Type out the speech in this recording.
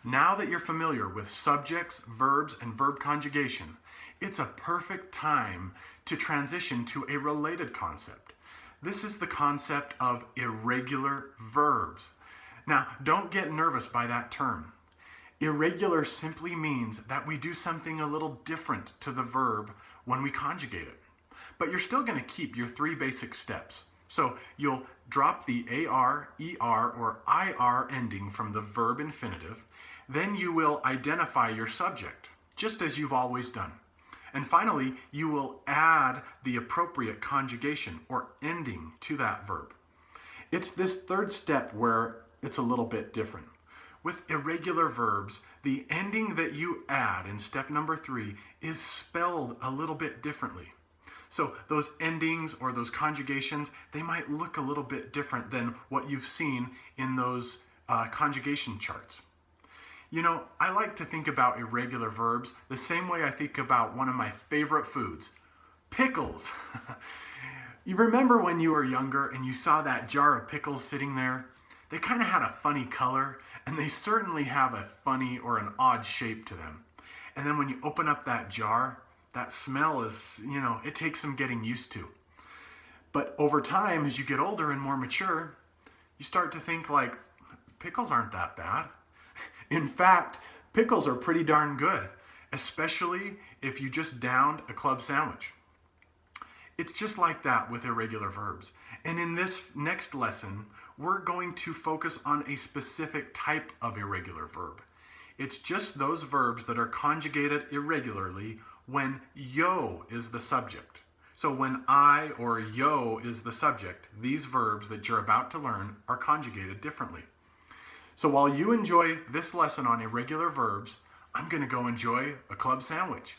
Now that you're familiar with subjects, verbs, and verb conjugation, it's a perfect time to transition to a related concept. This is the concept of irregular verbs. Now, don't get nervous by that term. Irregular simply means that we do something a little different to the verb when we conjugate it. But you're still going to keep your three basic steps. So you'll drop the AR, ER, or IR ending from the verb infinitive. Then you will identify your subject, just as you've always done. And finally, you will add the appropriate conjugation or ending to that verb. It's this third step where it's a little bit different. With irregular verbs, the ending that you add in step number 3 is spelled a little bit differently. So those endings or those conjugations, they might look a little bit different than what you've seen in those conjugation charts. You know, I like to think about irregular verbs the same way I think about one of my favorite foods, pickles. You remember when you were younger and you saw that jar of pickles sitting there? They kind of had a funny color, and they certainly have a funny or an odd shape to them. And then when you open up that jar, that smell is, it takes some getting used to. But over time, as you get older and more mature, you start to think like, pickles aren't that bad. In fact, pickles are pretty darn good, especially if you just downed a club sandwich. It's just like that with irregular verbs. And in this next lesson, we're going to focus on a specific type of irregular verb. It's just those verbs that are conjugated irregularly when yo is the subject. So when I or yo is the subject, these verbs that you're about to learn are conjugated differently. So while you enjoy this lesson on irregular verbs, I'm going to go enjoy a club sandwich.